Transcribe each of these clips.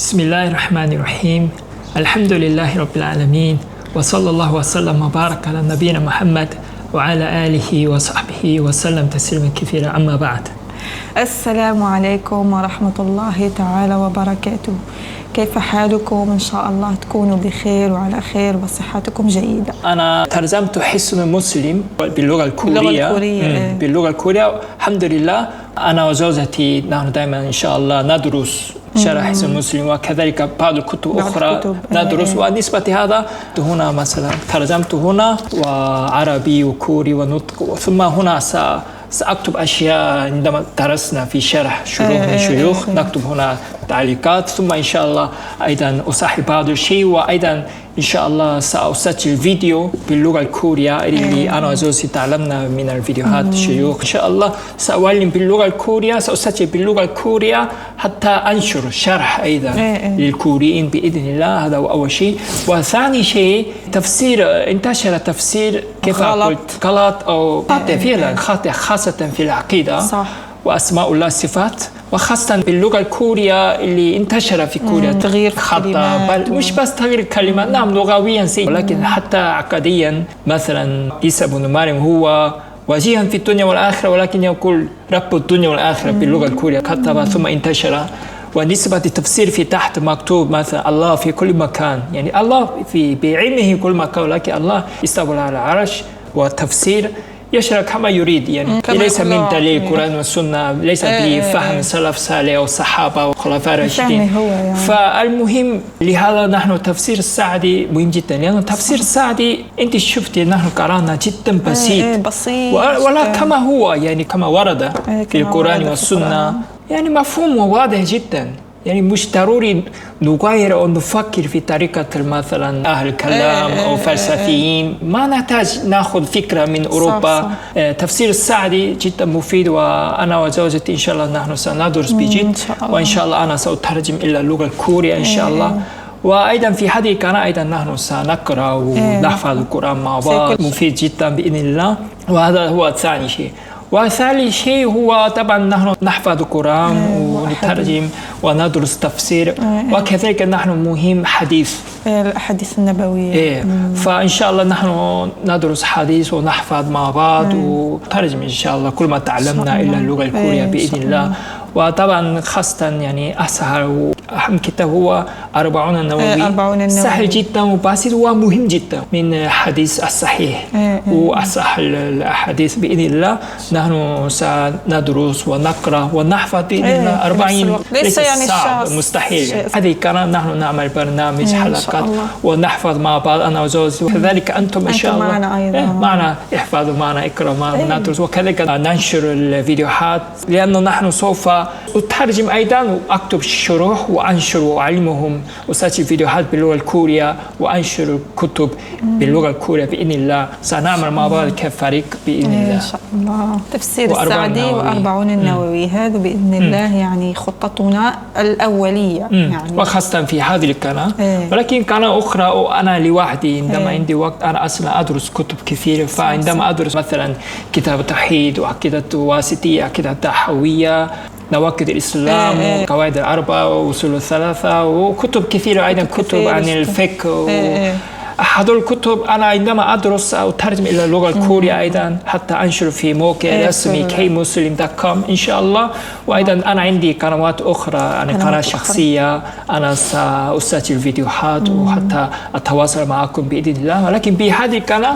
بسم الله الرحمن الرحيم. الحمد لله رب العالمين، وصلى الله وسلم وبارك على نبينا محمد وعلى آله وصحبه وسلم تسليما كثيرا. أما بعد، السلام عليكم ورحمة الله تعالى وبركاته. كيف حالكم؟ إن شاء الله تكونوا بخير وعلى خير وصحتكم جيدة. أنا ترجمت حصن مسلم باللغة الكورية. باللغة الكورية الحمد لله. أنا وزوجتي نحن دائما إن شاء الله ندرس شرح حصن مسلم، وكذلك بعض الكتب أخرى ندرس. ونسبة هذا هنا مثلا ترجمت هنا وعربي وكوري ونطق، ثم هنا سأكتب أشياء عندما درسنا في شرح شروح من شيوخ، نكتب هنا تعليقات، ثم إن شاء الله أيضا أصحح بعض الشيء، وأيضا إن شاء الله سأسجل فيديو باللغة الكورية اللي أنا وزوجتي تعلمنا من الفيديوهات الشيوخ. إن شاء الله سأعلم باللغة الكورية، سأسجل باللغة الكورية حتى أنشر شرح أيضا للكوريين بإذن الله. هذا هو أول شيء. وثاني شيء تفسير، انتشر تفسير كيف قلت غلط أو خاطئ، فعلا خاطئ، خاصة في العقيدة صح. وأسماء الله الصفات، وخاصة باللغة الكورية اللي انتشر في كوريا تغيير خطأ، بل مش بس تغيير الكلمات، نعم لغويا سيء، ولكن حتى عقديا. مثلا عيسى بن مريم هو وجيها في الدنيا والآخرة، ولكن يقول رب الدنيا والآخرة باللغة الكورية، كتب ثم انتشر. ونسبة التفسير في تحت مكتوب مثلا الله في كل مكان، يعني الله بعلمه كل مكان، ولكن الله استوى على العرش. والتفسير يشرح كما يريد، يعني ليس من دليل القرآن والسنة، ليس بفهم السلف الصالح والصحابة والخلفاء الراشدين. يعني. فالمهم لهذا نحن تفسير السعدي مهم جدا، لأن تفسير السعدي أنت شفتي نحن قرأنا جدا بسيط، ولا كما هو يعني كما ورد في القرآن والسنة، يعني مفهوم واضح جدا. يعني مش ضروري نغير أو نفكر في طريقة مثلا أهل الكلام أو فلسفيين، ما نحتاج نأخذ فكرة من أوروبا. صح. تفسير السعدي جدا مفيد، وأنا وزوجتي إن شاء الله نحن سندرس بجد، وإن شاء الله أنا سأترجم إلى اللغة الكورية إن شاء الله. وأيضا في هذه القناة أيضا نحن سنقرأ ونحفظ القرآن مع بعض، مفيد جدا بإذن الله. وهذا هو ثاني شيء. وثالث شيء هو طبعا نحن نحفظ القرآن ونترجم وندرس تفسير، وكذلك نحن مهم حديث الأحاديث النبوية. فإن شاء الله نحن ندرس حديث ونحفظ مع بعض ونترجم إن شاء الله كل ما تعلمنا إلى اللغة الكورية بإذن الله. وطبعا خاصة يعني أسهل وأهم كتاب هو 40 النووي، سهل جدا وبسيط ومهم جدا من حديث الصحيح وأصح الأحاديث بإذن الله. نحن سندرس ونقرأ ونحفظ بإذن الله 40، ليس يعني صعب مستحيل. هذه كان نحن نعمل برنامج حلقات ونحفظ مع بعض أنا وزوجي، وكذلك أنتم إن شاء الله معنا احفظوا معنا، اقرأوا معنا، ندرس، وكذلك ننشر الفيديوهات، لأنه نحن سوف أترجم أيضا وأكتب شروح وأنشر وأعلمهم، وأسجل فيديوهات باللغة الكورية وأنشر كتب باللغة الكورية بإذن الله. سنعمل مع بعض كفريق بإذن الله إن شاء الله. تفسير السعدي و40 النووي، هذا بإذن الله يعني خطتنا الأولية يعني، وخاصة في هذه القناة. ولكن قناة أخرى أنا لوحدي عندما عندي وقت أنا أصلا أدرس كتب كثيرة، فعندما أدرس مثلا كتاب التوحيد وعقيدة الواسطية، عقيدة التحوية، نواقض الإسلام وقواعد الأربعة وأصول الثلاثة، وكتب كثيرة أيضا، كتب عن الفقه. هذول الكتب أنا عندما أدرس أو أترجم إلى اللغة الكورية أيضا، حتى أنشر في موقع رسمي kmuslim.com إن شاء الله. وأيضا أنا عندي قنوات أخرى، يعني قناة شخصية أنا سأسجل فيديوهات وحتى أتواصل معكم بإذن الله. ولكن بهذه القناة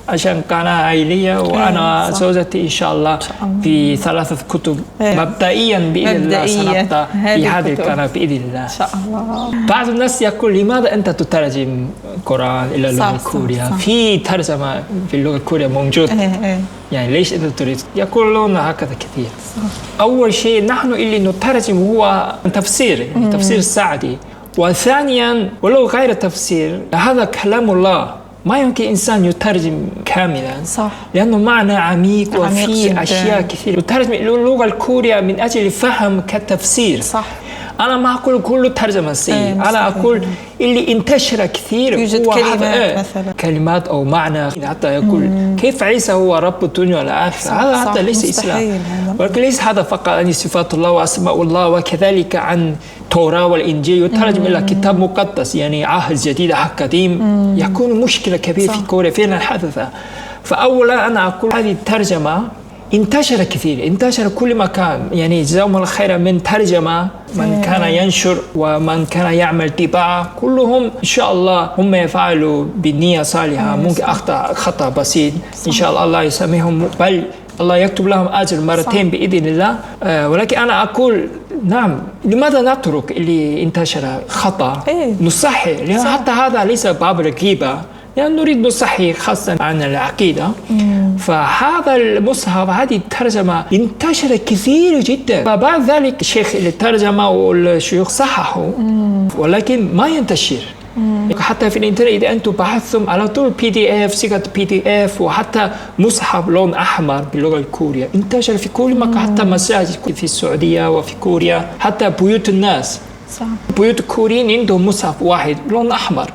عشان قناة عائلية، وأنا زوجتي إن شاء الله في 3 كتب مبدئيا بإذن الله سنبدأ في هذه القناة بإذن الله إن شاء الله. بعض الناس يقول لماذا أنت تترجم القرآن إلى اللغة الكورية؟ في ترجمة في اللغة الكورية موجود، يعني ليش أنت تريد؟ يقولون هكذا كثير. أول شيء نحن اللي نترجم هو تفسير، يعني تفسير السعدي. وثانيا ولو غير تفسير هذا كلام الله، ما يمكن إنسان يترجم كاملا، صح، لأنه معنى عميق وفي أشياء كثيرة. يترجم اللغة الكورية من أجل فهم كتفسير، صح. أنا ما أقول كل ترجمة سيء، أنا أقول اللي انتشر كثير يوجد كلمات مثلا كلمات أو معنى حتى يقول كيف عيسى هو رب الدنيا والآخرة، هذا حتى ليس إسلام، ولكن ليس هذا فقط عن صفات الله وأسماء الله، وكذلك عن التوراة والإنجيل يترجم إلى كتاب مقدس، يعني عهد جديد عهد قديم، يكون مشكلة كبيرة في كوريا فعلا حدث. فأولا أنا أقول هذه الترجمة انتشر كثير، انتشر كل مكان، يعني جزاهم الله خيرا من ترجمة من كان ينشر ومن كان يعمل طباعة، كلهم إن شاء الله هم يفعلوا بنية صالحة، ممكن خطأ بسيط إن شاء الله الله يسامحهم، بل الله يكتب لهم أجر مرتين بإذن الله. ولكن أنا أقول نعم، لماذا نترك اللي انتشر خطأ؟ نصحح، لأن حتى هذا ليس باب الغيبة، يعني نريد نصحح خاصة عن العقيدة. فهذا المصحف هذه الترجمة انتشر كثير جدا، فبعد ذلك الشيخ اللي ترجمه والشيوخ صححوا، ولكن ما ينتشر. حتى في الانترنت إذا أنتم بحثتم على طول PDF صيغة PDF، وحتى مصحف لون أحمر باللغة الكورية انتشر في كل مكان، حتى مساجد في السعودية وفي كوريا، حتى بيوت الناس صح. بيوت الكوريين عندهم مصحف واحد لون أحمر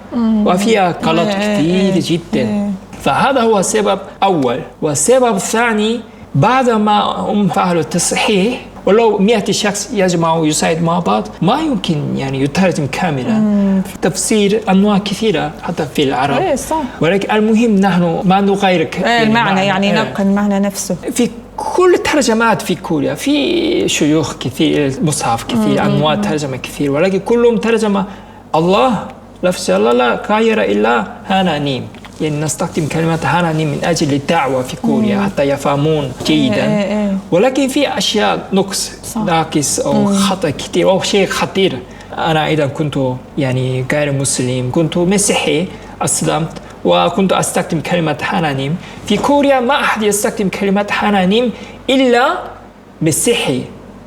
وفيها غلط كثير جدا. فهذا هو سبب أول. والسبب الثاني بعدما هم فعلوا التصحيح، ولو 100 شخص يجمعوا ويساعد مع بعض ما يمكن يعني يترجم كاملا، تفسير أنواع كثيرة حتى في العرب، ولكن المهم نحن ما نغير المعنى، يعني نبقى المعنى نفسه. في كل الترجمات في كوريا في شيوخ كثير، مصحف كثير، أنواع ترجمة كثير، ولكن كلهم ترجمة الله، لفظ الله لا غير إلا هانانيم، يعني نستخدم كلمة هانانيم من أجل الدعوة في كوريا حتى يفهمون جيدا. ولكن في أشياء ناقص أو خطأ كثير أو شيء خطير. أنا أيضا كنت يعني غير مسلم، كنت مسيحي، أسلمت وكنت أستخدم كلمة هانانيم. في كوريا ما أحد يستخدم كلمة هانانيم إلا مسيحي،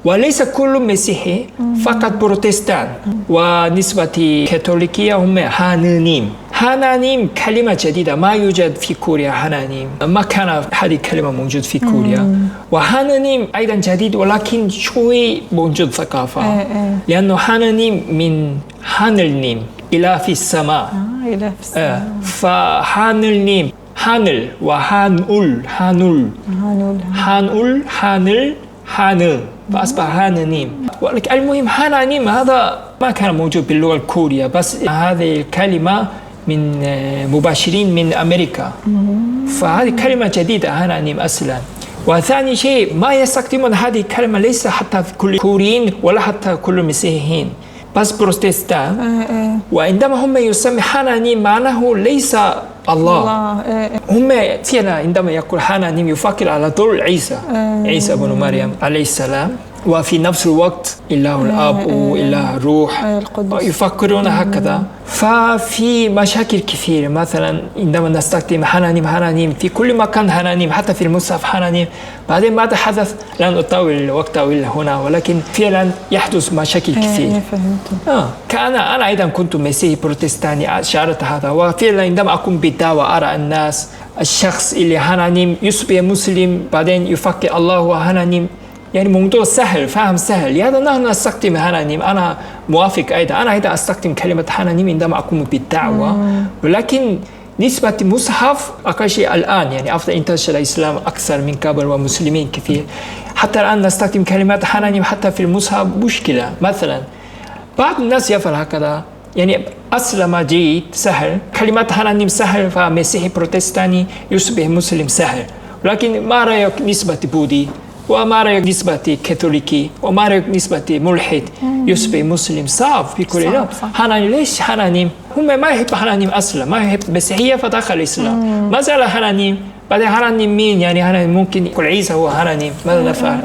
وليس كل مسيحي، فقط بروتستان ونسبة كاثوليكية هم هانانيم. هانانيم كلمة جديدة ما يوجد في كوريا، هانانيم ما كان هذه الكلمة موجود في كوريا. وهانانيم أيضا جديد، ولكن شوي موجود ثقافة، لأنه هانانيم من هانلنيم، إله في السماء. إله في السماء. فهانلنيم هانل وهانول، هانول هانل هانل، فأصبح هانانيم. ولكن المهم هانانيم هذا ما كان موجود باللغة الكورية، بس هذه الكلمة من مباشرين من أمريكا، فهذه كلمة جديدة هانانيم أصلا. وثاني شيء ما يستخدمون هذه الكلمة ليس حتى في كل كوريين ولا حتى كل المسيحيين، بس بروتستان. وعندما هم يسمى هانانيم معناه ليس الله. هم فعلا عندما يقول هانانيم يفكر على طول عيسى بن مريم عليه السلام، وفي نفس الوقت إله الأب وإله الروح يفكرون هكذا. ففي مشاكل كثيرة، مثلا عندما نستخدم هانانيم في كل مكان هانانيم، حتى في المصحف هانانيم، بعدين ماذا حدث لن أطول الوقت هنا، ولكن فعلا يحدث مشاكل كثير. أنا أيضا كنت مسيحي بروتستاني، أشعرت هذا. وفعلا عندما أقوم بالدعوة أرى الناس الشخص اللي هانانيم يصبح مسلم بعدين يفكر الله هو هانانيم، يعني موضوع سهل، فهم سهل. لهذا نحن نستخدم هانانيم. أنا موافق أيضا، أنا أيضا أستخدم كلمة هانانيم عندما أقوم بالدعوة، ولكن نسبة مصحف أقل شيء الآن، يعني أفضل انتشر الإسلام أكثر من قبل ومسلمين كثير. حتى الآن نستخدم كلمة هانانيم حتى في المصحف مشكلة. مثلا بعض الناس يفعل هكذا، يعني أسلم جيد سهل، كلمة هانانيم سهل، فمسيحي بروتستاني يصبح مسلم سهل. لكن ما رأيك نسبة بوذي، وما رأيك نسبة كاثوليكي، وما رأيك نسبة ملحد يصبح مسلم؟ صعب في كوريا. هانانيم ليش هانانيم؟ هم ما يحب هانانيم أصلا، ما يحب مسيحية فدخل الإسلام، ما زال هانانيم. بعدين هانانيم مين؟ يعني هانانيم ممكن يقول عيسى هو هانانيم، ماذا نفعل؟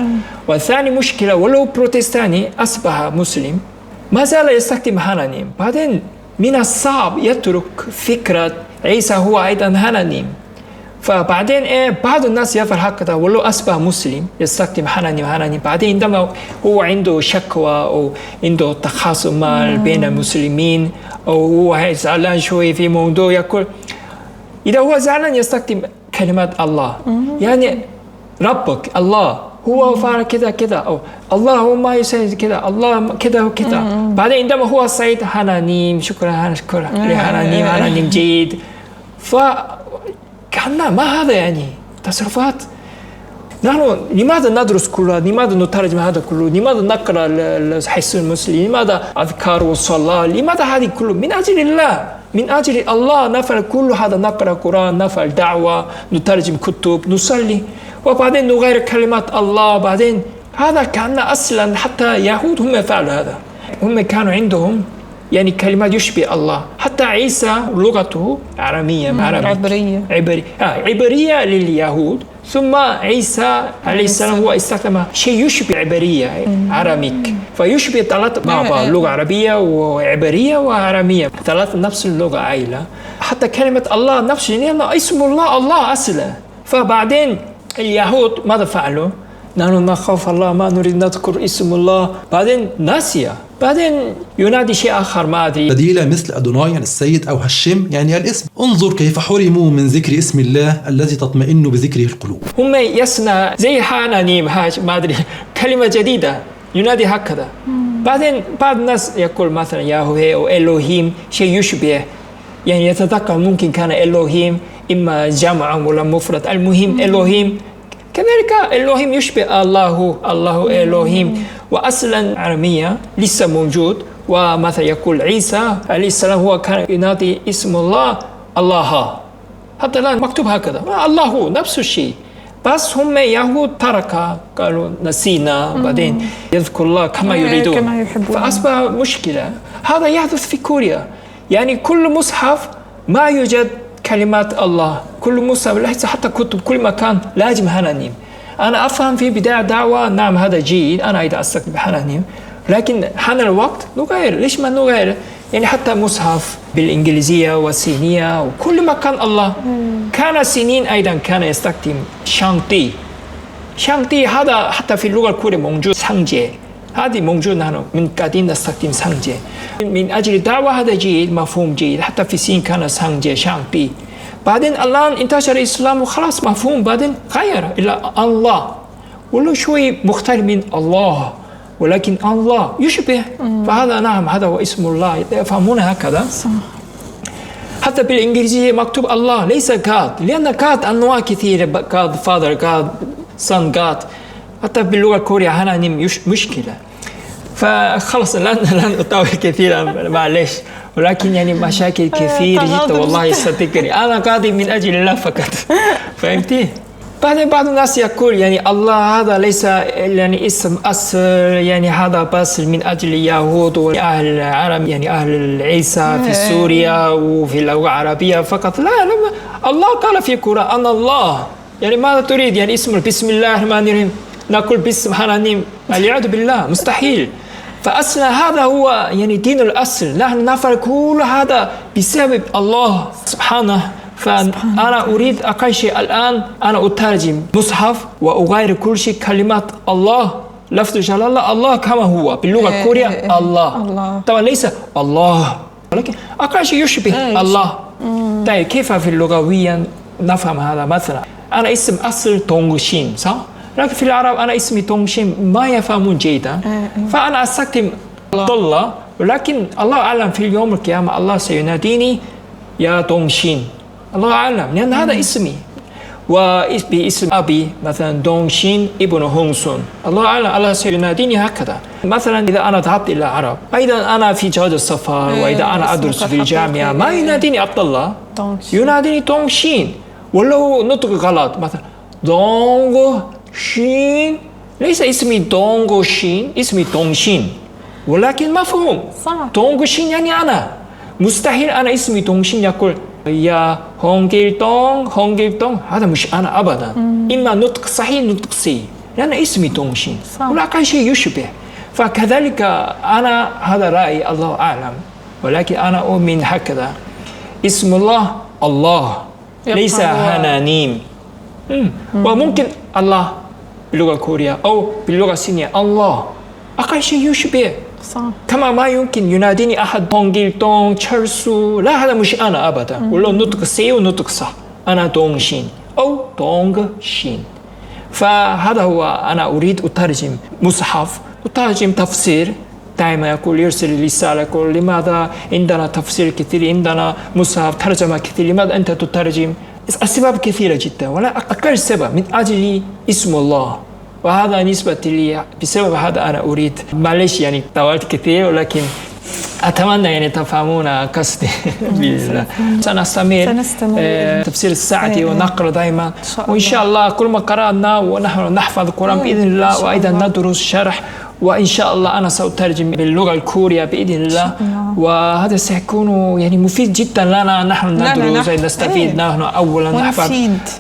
والثاني مشكلة، ولو بروتستاني أصبح مسلم ما زال يستخدم هانانيم، بعدين من الصعب يترك فكرة عيسى هو أيضا هانانيم. فبعدين بعض الناس يفعل هكذا، ولو أصبح مسلم يستخدم هانانيم. بعدين عندما هو عنده شكوى أو عنده تخاصم بين المسلمين، أو هو زعلان شوي في موضوع، يقول إذا هو زعلان يستخدم كلمات الله، يعني ربك الله هو فعل كذا كذا أو الله هو ما يسوي كذا الله كذا وكذا. بعدين عندما هو سعيد حنانيم شكرا لحنانيم حنانيم جيد. فكان ما هذا يعني تصرفات. نحن لماذا ندرس كلها؟ لماذا نترجم هذا كله؟ لماذا نقرأ حسن المسلم؟ لماذا أذكار والصلاة؟ لماذا هذه كله؟ من أجل الله، من أجل الله نفعل كل هذا. نقرأ قرآن، نفعل دعوة، نترجم كتب، نصلي، وبعدين نغير كلمات الله. بعدين هذا كان أصلا حتى يهود هم فعلوا هذا. هم كانوا عندهم يعني كلمات يشبه الله. حتى عيسى لغته عربية عبرية لليهود، ثم عيسى عليه السلام هو استخدم شيء يشبه عبرية عراميك، فيشبه ثلاث مع بعض، لغة عربية وعبرية وعرامية، ثلاث نفس اللغة عائلة. حتى كلمة الله نفسه يعني اسم الله الله أصلا. فبعدين اليهود ماذا فعلوا؟ نحن نخاف الله ما نريد نذكر اسم الله. بعدين ناسيا، بعدين ينادي شيء آخر ما أدري بديلة مثل أدوناي يعني السيد أو هشم يعني الاسم. انظر كيف حرموا من ذكر اسم الله الذي تطمئن بذكره القلوب. هم يصنع زي حنانيم هاج ما أدري كلمة جديدة ينادي هكذا. بعدين بعض الناس يقول مثلا ياهوه أو إلهيم شيء يشبه، يعني يتذكر ممكن كان إلهيم إما جمع ولا مفرد، المهم إلهيم. كذلك إلهيم يشبه الله إلهيم، وأصلا عربية لسه موجود. ومثلا يقول عيسى عليه السلام هو كان ينادي اسم الله الله، حتى الآن مكتوب هكذا الله نفس الشيء. بس هم يهود ترك قالوا نسينا، بعدين يذكر الله كما يريدون فأصبح مشكلة. هذا يحدث في كوريا، يعني كل مصحف ما يوجد كلمات الله، كل مصحف ليس حتى كتب كل مكان لازم حنانيم. أنا أفهم في بداية دعوة نعم هذا جيد، أنا أيضا أستخدم حنانيم، لكن حان الوقت نغير. ليش ما نغير؟ يعني حتى مصحف بالإنجليزية والصينية وكل مكان الله. كان سنين أيضا كان يستخدم شانتي هذا حتى في اللغة الكورية موجود. 상제 هذه موجود، نحن من قديم نستخدم 상제 من أجل الدعوة. هذا جيد مفهوم جيد. حتى في الصين كان 상제 شانتي. بعدين الآن انتشر الإسلام وخلاص مفهوم، بعدين غير إلى الله، ولو شوي مختلف من الله ولكن الله يشبه. فهذا نعم هذا هو اسم الله، يفهمون هكذا. حتى بالإنجليزية مكتوب الله ليس God، لأن God أنواع كثيرة، God Father God Son God. حتى باللغة الكورية حنانيم مشكلة. فخلص لن أطول كثيرا معلش، ولكن يعني مشاكل كثيرة جدا والله صدقني. أنا قاضي من أجل الله فقط فهمتي؟ بعدين بعض الناس يقول يعني الله هذا ليس يعني اسم أصل، يعني هذا بس من أجل اليهود وأهل العرب، يعني أهل عيسى في سوريا وفي اللغة العربية فقط. لا الله قال في القرآن أنا الله. يعني ماذا تريد؟ يعني اسم بسم الله الرحمن الرحيم نقول باسم حنانيم؟ والعياذ بالله مستحيل. فأصلا هذا هو يعني دين الأصل. نحن نفعل كل هذا بسبب الله سبحانه. فأنا أريد أقل شيء الآن أنا أترجم مصحف وأغير كل شيء كلمات الله، لفظ جلالة الله كما هو باللغة الكورية الله. طبعا ليس الله، ولكن أقل شيء يشبه الله. طيب كيف في اللغويا نفهم هذا؟ مثلا أنا اسم أصل دونغشين صح؟ لكن في العرب أنا اسمي دونغشين ما يفهمون جيدا، فأنا أستخدم الله. ولكن الله أعلم في اليوم القيامة الله سيناديني يا دونغشين، الله أعلم، لأن هذا اسمي. وباسم أبي مثلا دونغشين ابن هونسون، الله أعلم الله سيناديني هكذا. مثلا إذا أنا ذهبت إلى العرب، أيضا أنا في جواز السفر وإذا أنا أدرس في الجامعة ما يناديني عبد الله، يناديني دونغشين ولو نطق غلط. مثلا دونغشين ليس اسمي دونغشين، اسمي دونغشين، ولكن مفهوم دونغشين يعني أنا. مستحيل أنا اسمي دونغشين يقول يا هونجيلدong هذا مش أنا أبدا. إما نطق صحيح نطق سي، لأن اسمي دونغشين ولكن شيء يشبه. فكذلك أنا هذا رأيي الله أعلم، ولكن أنا أؤمن هكذا اسم الله الله ليس حنانيم. وممكن الله باللغة الكورية أو باللغة الصينية الله أقل شيء يشبه. كما ما يمكن يناديني أحد دونغيلدong 철수، لا هذا مش أنا أبدا، ولو نطق سي ونطق صح، أنا دونغشين أو دونغشين. فهذا هو أنا أريد أترجم مصحف، أترجم تفسير. دائما يقول يرسل رسالة يقول لماذا عندنا تفسير كثير، عندنا مصحف ترجمة كثير، لماذا أنت تترجم؟ أسباب كثيرة جدا، ولا أقل سبب من أجل اسم الله. وهذا نسبة لي، بسبب هذا أنا أريد، معلش يعني طولت كثير، ولكن أتمنى يعني تفهمون قصدي. سنستمر تفسير السعدي ونقرأ دائما، وإن شاء الله كل ما قرأنا ونحن نحفظ القرآن بإذن الله، وأيضا ندرس شرح، وإن شاء الله أنا سأترجم باللغة الكورية بإذن الله. وهذا سيكون يعني مفيد جدا لنا، نحن ندرس نستفيد نحن أولا نحفظ،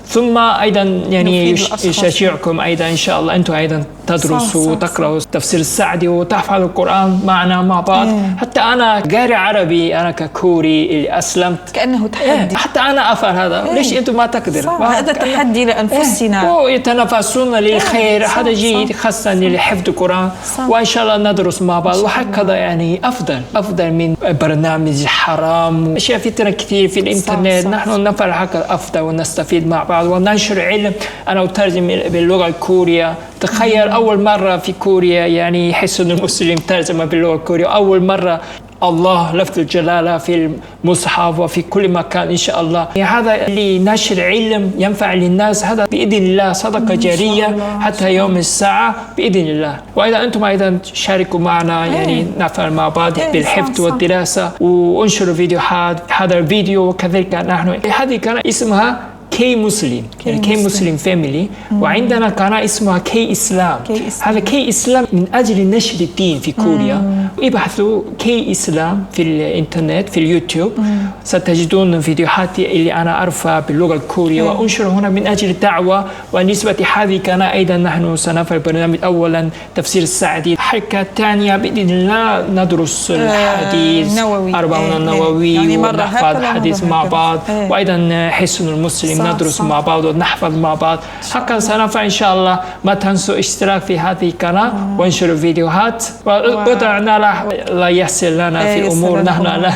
ثم أيضا يعني يشجعكم أيضا إن شاء الله أنتم أيضا تدرسوا وتقرأوا تفسير السعدي وتحفظوا القرآن معنا مع بعض. حتى أنا قارئ عربي، أنا ككوري اللي أسلمت كأنه تحدي، حتى أنا أفعل هذا. ليش أنتم ما تقدروا؟ هذا تحدي لأنفسنا، ويتنافسون للخير، هذا جيد خاصة لحفظ القرآن. وإن شاء الله ندرس مع بعض، وهكذا يعني أفضل من برنامج حرام أشياء فتنة كثير في الإنترنت. نحن نفعل هكذا أفضل ونستفيد مع بعض وننشر علم. أنا أترجم باللغة الكورية. تخيل أول مرة في كوريا يعني حسن المسلم ترجمة باللغة الكورية، أول مرة الله لفظ الجلالة في المصحف وفي كل مكان إن شاء الله. هذا اللي نشر علم ينفع للناس، هذا بإذن الله صدقة جارية حتى يوم الساعة بإذن الله. وإذا أنتم أيضا شاركوا معنا يعني نفعل مع بعض بالحفظ والدراسة، وانشروا فيديوهات. هذا الفيديو وكذلك نحن هذه كان اسمها كي مسلم، يعني كي مسلم فاميلي، وعندنا قناة اسمها كي إسلام. هذا كي إسلام من أجل نشر الدين في كوريا. ابحثوا كي إسلام في الإنترنت في اليوتيوب، ستجدون فيديوهات اللي أنا أرفع باللغة الكورية وأنشر هنا من أجل الدعوة. ونسبة هذه القناة أيضا نحن سنفعل برنامج أولا تفسير السعدي، الحلقة الثانية بإذن الله ندرس الحديث 40 النووي يعني ونحفظ الحديث مع بعض، وأيضا حسن المسلم ندرس مع بعض ونحفظ مع بعض. هكذا سنفعل إن شاء الله. ما تنسوا اشتراك في هذه القناة وانشروا فيديوهات، ودعنا لا يسر لنا في الأمور. نحن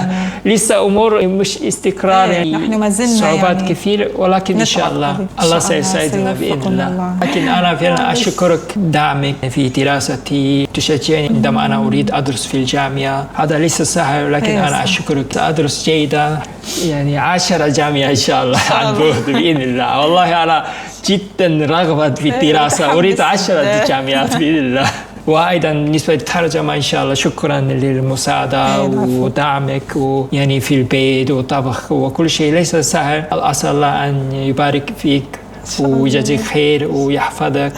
لسه أمور مش استقرار، نحن ما زلنا صعوبات يعني كثير، ولكن إن شاء الله سيساعدنا بإذن الله. لكن أنا فعلا أشكرك دعمك في دراستي، تشجعني عندما أنا أريد أدرس في الجامعة. هذا ليس سهل، لكن أنا أشكرك. أدرس جيدا يعني 10 جامعة إن شاء الله عن بعد بإذن الله. والله أنا جدا رغبة في الدراسة، أريد 10 جامعات بإذن الله. وأيضا بالنسبة للترجمة إن شاء الله شكرا للمساعدة ودعمك، ويعني في البيت وطبخ وكل شيء ليس سهل. أسأل الله أن يبارك فيك ويجزيك خير ويحفظك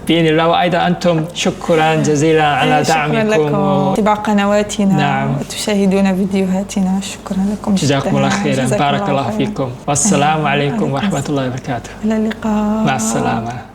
بإذن الله. وأيضا أنتم شكرا جزيلا على دعمكم واتباع قنواتنا وتشاهدون فيديوهاتنا. شكرا لكم جزاكم الله خيرا، بارك الله فيكم، والسلام عليكم ورحمة الله وبركاته. إلى اللقاء، مع السلامة.